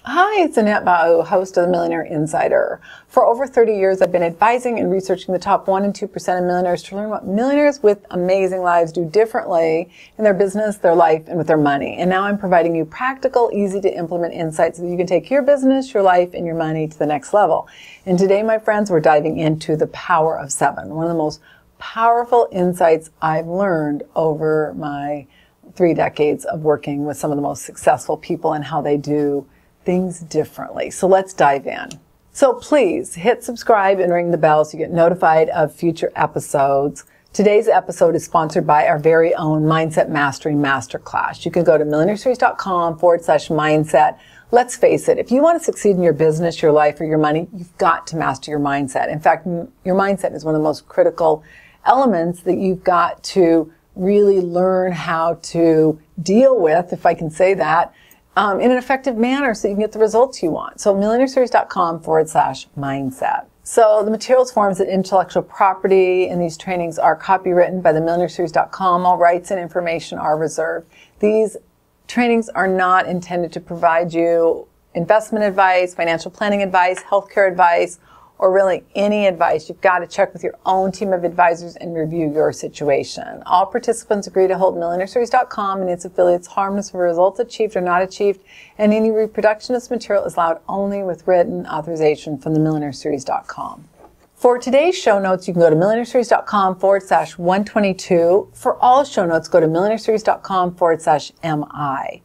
Hi, it's Annette Bau, host of the Millionaire Insider. For over 30 years, I've been advising and researching the top 1% and 2% of millionaires to learn what millionaires with amazing lives do differently in their business, their life, and with their money. And now I'm providing you practical, easy to implement insights so that you can take your business, your life, and your money to the next level. And today, my friends, we're diving into the power of 7, one of the most powerful insights I've learned over my 3 decades of working with some of the most successful people and how they do things differently. So let's dive in. So please hit subscribe and ring the bell so you get notified of future episodes. Today's episode is sponsored by our very own Mindset Mastery Masterclass. You can go to millionaireseries.com/mindset. Let's face it, if you want to succeed in your business, your life, or your money, you've got to master your mindset. In fact, your mindset is one of the most critical elements that you've got to really learn how to deal with, if I can say that, in an effective manner so you can get the results you want. So millionaireseries.com/mindset. So the materials, forms, and intellectual property in these trainings are copywritten by the millionaireseries.com. All rights and information are reserved. These trainings are not intended to provide you investment advice, financial planning advice, healthcare advice, or really any advice. You've got to check with your own team of advisors and review your situation. All participants agree to hold millionaireseries.com and its affiliates harmless for results achieved or not achieved, and any reproduction of this material is allowed only with written authorization from the millionaireseries.com. For today's show notes, you can go to millionaireseries.com/122. For all show notes, go to millionaireseries.com/MI.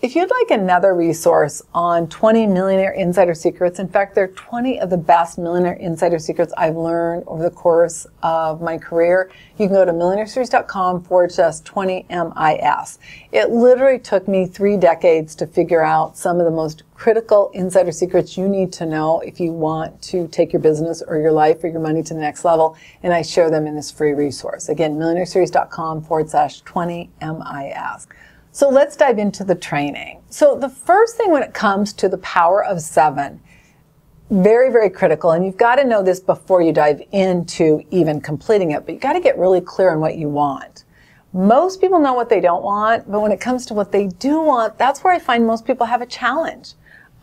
If you'd like another resource on 20 millionaire insider secrets, in fact, they're 20 of the best millionaire insider secrets I've learned over the course of my career, you can go to millionaireseries.com/20MIS. It literally took me 3 decades to figure out some of the most critical insider secrets you need to know if you want to take your business or your life or your money to the next level, and I share them in this free resource. Again, millionaireseries.com/20MIS. So let's dive into the training. So the first thing when it comes to the power of 7, very, very critical, and you've got to know this before you dive into even completing it, but you've got to get really clear on what you want. Most people know what they don't want, but when it comes to what they do want, that's where I find most people have a challenge.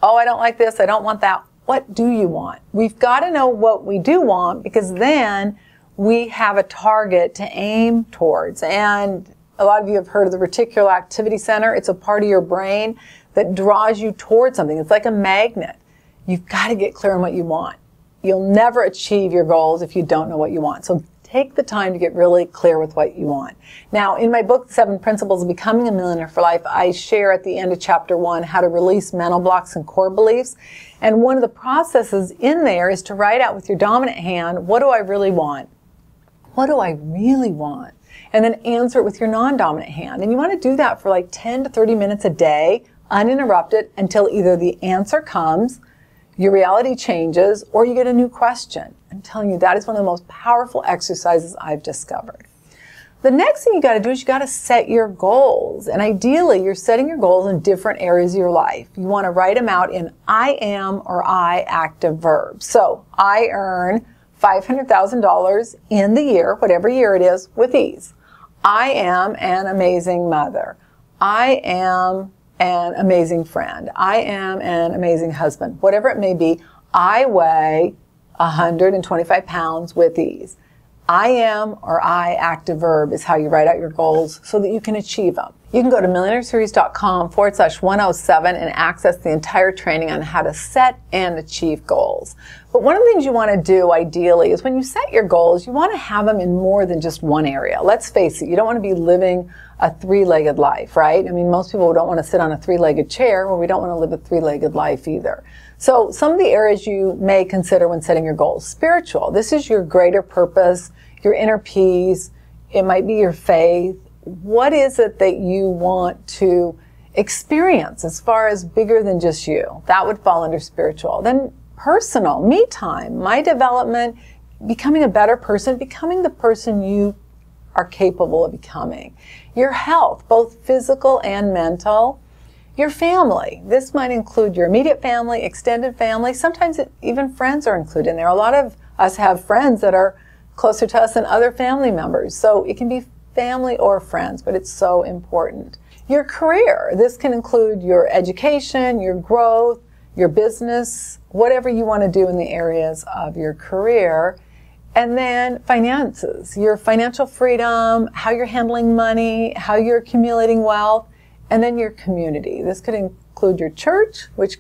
Oh, I don't like this, I don't want that. What do you want? We've got to know what we do want, because then we have a target to aim towards. And a lot of you have heard of the reticular activity center. It's a part of your brain that draws you towards something. It's like a magnet. You've got to get clear on what you want. You'll never achieve your goals if you don't know what you want. So take the time to get really clear with what you want. Now, in my book, 7 Principles of Becoming a Millionaire for Life, I share at the end of chapter 1 how to release mental blocks and core beliefs. And one of the processes in there is to write out with your dominant hand, what do I really want? What do I really want? And then answer it with your non-dominant hand. And you want to do that for like 10 to 30 minutes a day, uninterrupted, until either the answer comes, your reality changes, or you get a new question. I'm telling you, that is one of the most powerful exercises I've discovered. The next thing you got to do is you got to set your goals. And ideally, you're setting your goals in different areas of your life. You want to write them out in I am or I active verbs. So I earn $500,000 in the year, whatever year it is, with ease. I am an amazing mother. I am an amazing friend. I am an amazing husband. Whatever it may be, I weigh 125 pounds with ease. I am or I active verb is how you write out your goals so that you can achieve them. You can go to millionaireseries.com/107 and access the entire training on how to set and achieve goals. But one of the things you want to do ideally is when you set your goals, you want to have them in more than just one area. Let's face it, you don't want to be living a 3-legged life, right? I mean, most people don't want to sit on a 3-legged chair. Well, we don't want to live a 3-legged life either. So some of the areas you may consider when setting your goals. Spiritual. This is your greater purpose, your inner peace. It might be your faith. What is it that you want to experience as far as bigger than just you? That would fall under spiritual. Then personal, me time, my development, becoming a better person, becoming the person you are capable of becoming. Your health, both physical and mental. Your family. This might include your immediate family, extended family. Sometimes even friends are included in there. A lot of us have friends that are closer to us than other family members. So it can be family or friends, but it's so important. Your career. This can include your education, your growth, your business, whatever you want to do in the areas of your career. And then finances, your financial freedom, how you're handling money, how you're accumulating wealth, and then your community. This could include your church, which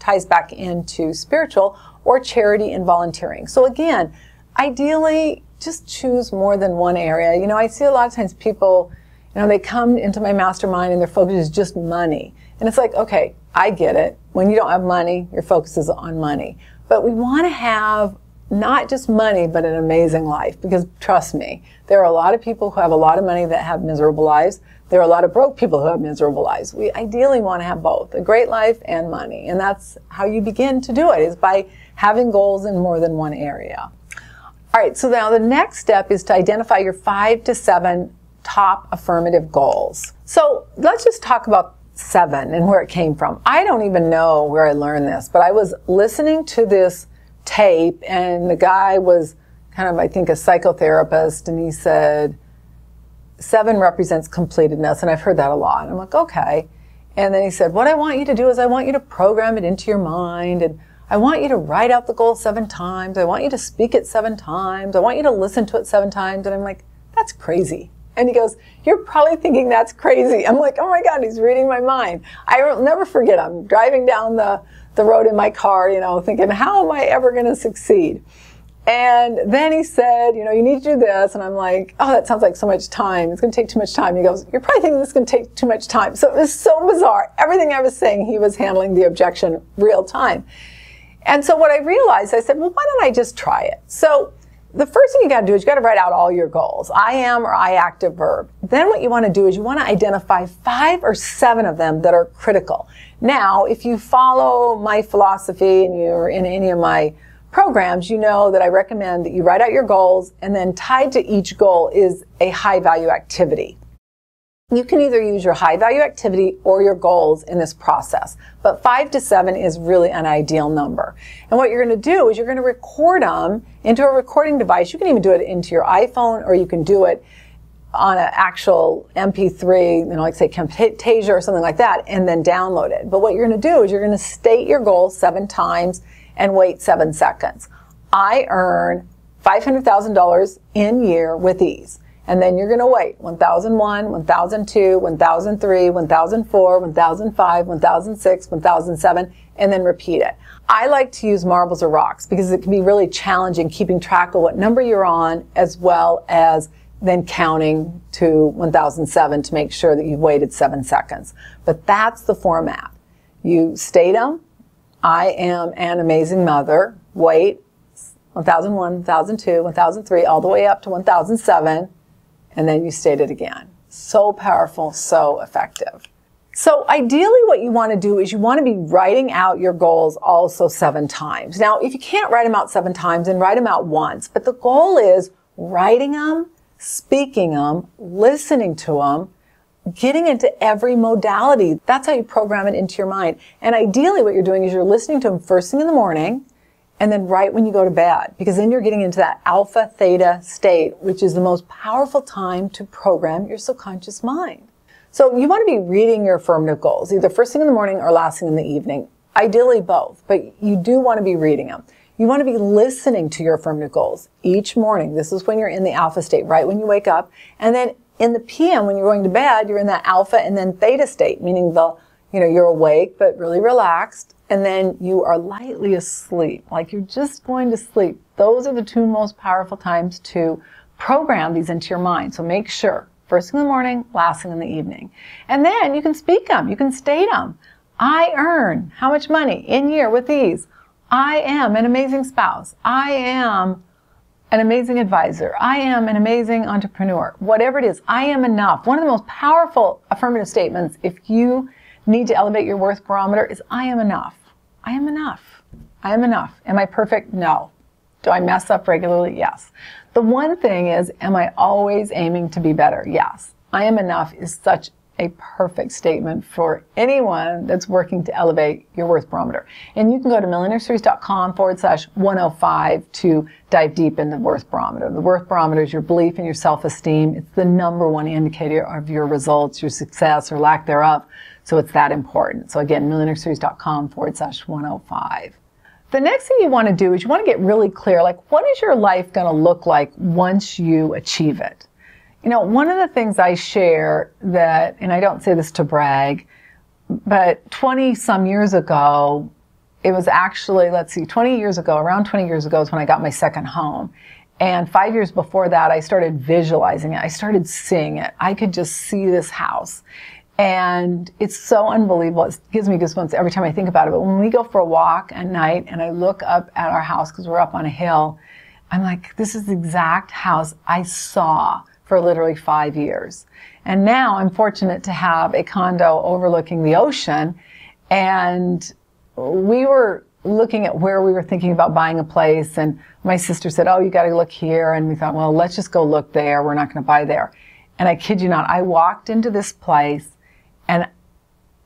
ties back into spiritual, or charity and volunteering. So again, ideally, just choose more than one area. You know, I see a lot of times people, you know, they come into my mastermind and their focus is just money. And it's like, okay, I get it. When you don't have money, your focus is on money. But we want to have not just money, but an amazing life. Because trust me, there are a lot of people who have a lot of money that have miserable lives. There are a lot of broke people who have miserable lives. We ideally want to have both, a great life and money. And that's how you begin to do it, is by having goals in more than one area. All right, so now the next step is to identify your 5 to 7 top affirmative goals. So let's just talk about 7 and where it came from. I don't even know where I learned this, but I was listening to this tape, and the guy was kind of, I think, a psychotherapist, and he said 7 represents completedness, and I've heard that a lot. I'm like, okay. And then he said, what I want you to do is I want you to program it into your mind, and I want you to write out the goal 7 times. I want you to speak it 7 times. I want you to listen to it 7 times. And I'm like, that's crazy. And he goes, you're probably thinking that's crazy. I'm like, oh my God, he's reading my mind. I will never forget, I'm driving down the road in my car, you know, thinking, how am I ever going to succeed? And then he said, you know, you need to do this. And I'm like, oh, that sounds like so much time. It's going to take too much time. He goes, you're probably thinking this is going to take too much time. So it was so bizarre. Everything I was saying, he was handling the objection real time. And so what I realized, I said, well, why don't I just try it? So the first thing you got to do is you got to write out all your goals. I am or I active verb. Then what you want to do is you want to identify 5 or 7 of them that are critical. Now, if you follow my philosophy and you're in any of my programs, you know that I recommend that you write out your goals, and then tied to each goal is a high value activity. You can either use your high value activity or your goals in this process, but 5 to 7 is really an ideal number. And what you're going to do is you're going to record them into a recording device. You can even do it into your iPhone, or you can do it on an actual MP3, you know, like say Camtasia or something like that, and then download it. But what you're going to do is you're going to state your goal 7 times and wait 7 seconds. I earn $500,000 in year with ease. And then you're going to wait 1001, 1002, 1003, 1004, 1005, 1006, 1007, and then repeat it. I like to use marbles or rocks because it can be really challenging keeping track of what number you're on, as well as then counting to 1007 to make sure that you've waited 7 seconds. But that's the format. You state them. I am an amazing mother. Wait 1001, 1002, 1003, all the way up to 1007. And then you state it again. So powerful, so effective. So ideally what you want to do is you want to be writing out your goals also 7 times. Now, if you can't write them out 7 times, then write them out once. But the goal is writing them, speaking them, listening to them, getting into every modality. That's how you program it into your mind. And ideally what you're doing is you're listening to them first thing in the morning, and then right when you go to bed, because then you're getting into that alpha theta state, which is the most powerful time to program your subconscious mind. So you want to be reading your affirmative goals, either first thing in the morning or last thing in the evening. Ideally both, but you do want to be reading them. You want to be listening to your affirmative goals each morning. This is when you're in the alpha state, right when you wake up. And then in the PM, when you're going to bed, you're in that alpha and then theta state, meaning you're awake but really relaxed. And then you are lightly asleep, like you're just going to sleep. Those are the 2 most powerful times to program these into your mind. So make sure, first thing in the morning, last thing in the evening. And then you can speak them, you can state them. I earn how much money in year with ease. I am an amazing spouse. I am an amazing advisor. I am an amazing entrepreneur. Whatever it is, I am enough. One of the most powerful affirmative statements, if you need to elevate your worth barometer, is I am enough. I am enough. I am enough. Am I perfect? No. Do I mess up regularly? Yes. The one thing is, am I always aiming to be better? Yes. I am enough is such a perfect statement for anyone that's working to elevate your worth barometer. And you can go to millionaireseries.com/105 to dive deep into the worth barometer. The worth barometer is your belief in your self-esteem. It's the #1 indicator of your results, your success, or lack thereof. So it's that important. So again, millionaireseries.com/105. The next thing you want to do is you want to get really clear, like, what is your life going to look like once you achieve it? You know, one of the things I share that, and I don't say this to brag, but 20 some years ago, it was actually, let's see, 20 years ago, around 20 years ago is when I got my second home. And 5 years before that, I started visualizing it. I started seeing it. I could just see this house. And it's so unbelievable. It gives me goosebumps every time I think about it. But when we go for a walk at night and I look up at our house, because we're up on a hill, I'm like, this is the exact house I saw for literally 5 years. And now I'm fortunate to have a condo overlooking the ocean. And we were looking at where we were thinking about buying a place. And my sister said, oh, you got to look here. And we thought, well, let's just go look there. We're not going to buy there. And I kid you not, I walked into this place and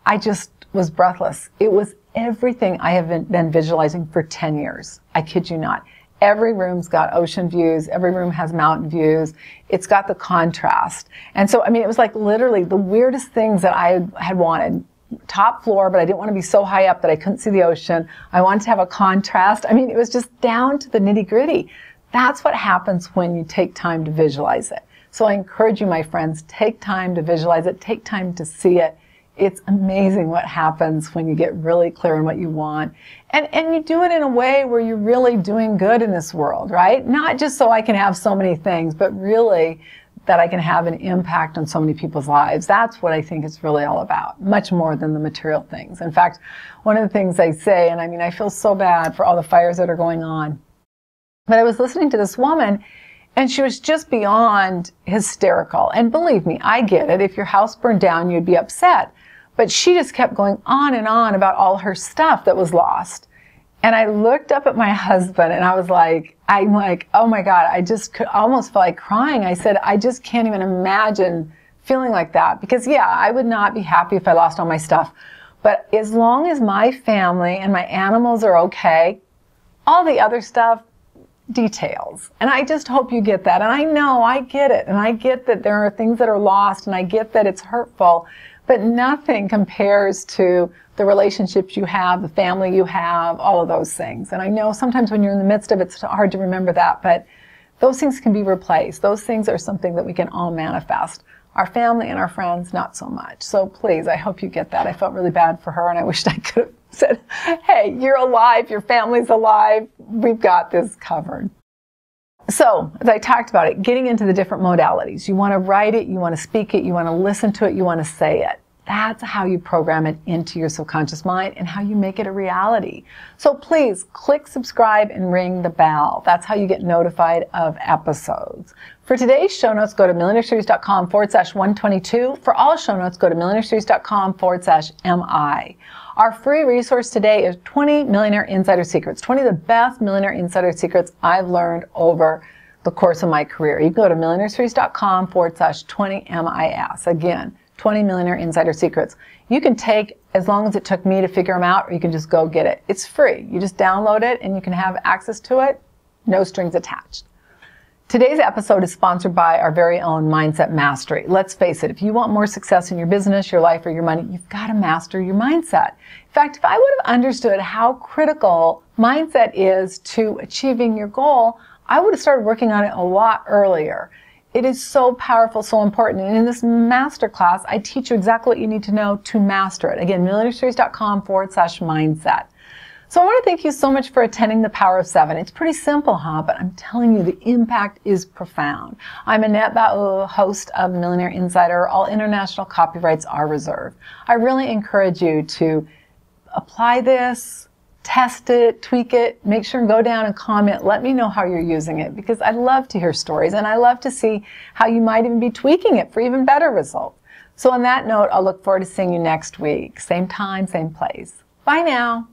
I just was breathless. It was everything I have been visualizing for 10 years. I kid you not. Every room's got ocean views. Every room has mountain views. It's got the contrast. And so, I mean, it was like literally the weirdest things that I had wanted. Top floor, but I didn't want to be so high up that I couldn't see the ocean. I wanted to have a contrast. I mean, it was just down to the nitty-gritty. That's what happens when you take time to visualize it. So I encourage you, my friends, take time to visualize it. Take time to see it. It's amazing what happens when you get really clear on what you want. And you do it in a way where you're really doing good in this world, right? Not just so I can have so many things, but really that I can have an impact on so many people's lives. That's what I think it's really all about, much more than the material things. In fact, one of the things I say, and I mean, I feel so bad for all the fires that are going on, but I was listening to this woman and she was just beyond hysterical. And believe me, I get it. If your house burned down, you'd be upset. But she just kept going on and on about all her stuff that was lost. And I looked up at my husband and I'm like, oh my God, I just could almost feel like crying. I said, I just can't even imagine feeling like that. Because yeah, I would not be happy if I lost all my stuff. But as long as my family and my animals are okay, all the other stuff, details. And I just hope you get that. And I know I get it. And I get that there are things that are lost and I get that it's hurtful. But nothing compares to the relationships you have, the family you have, all of those things. And I know sometimes when you're in the midst of it, it's hard to remember that, but those things can be replaced. Those things are something that we can all manifest. Our family and our friends, not so much. So please, I hope you get that. I felt really bad for her and I wished I could have said, hey, you're alive, your family's alive, we've got this covered. So, as I talked about it, getting into the different modalities. You want to write it, you want to speak it, you want to listen to it, you want to say it. That's how you program it into your subconscious mind and how you make it a reality. So please click subscribe and ring the bell. That's how you get notified of episodes. For today's show notes, go to millionaireseries.com/122. For all show notes, go to millionaireseries.com/MI. Our free resource today is 20 Millionaire Insider Secrets, 20 of the best Millionaire Insider Secrets I've learned over the course of my career. You can go to millionaireseries.com/20MIS. Again, 20 Millionaire Insider Secrets. You can take as long as it took me to figure them out, or you can just go get it. It's free. You just download it and you can have access to it, no strings attached. Today's episode is sponsored by our very own Mindset Mastery. Let's face it, if you want more success in your business, your life, or your money, you've got to master your mindset. In fact, if I would have understood how critical mindset is to achieving your goal, I would have started working on it a lot earlier. It is so powerful, so important. And in this masterclass, I teach you exactly what you need to know to master it. Again, millionaireseries.com/mindset. So I want to thank you so much for attending the Power of 7. It's pretty simple, huh? But I'm telling you, the impact is profound. I'm Annette Ba'u, host of Millionaire Insider. All international copyrights are reserved. I really encourage you to apply this, test it, tweak it, make sure and go down and comment. Let me know how you're using it because I love to hear stories and I love to see how you might even be tweaking it for even better results. So on that note, I'll look forward to seeing you next week. Same time, same place. Bye now.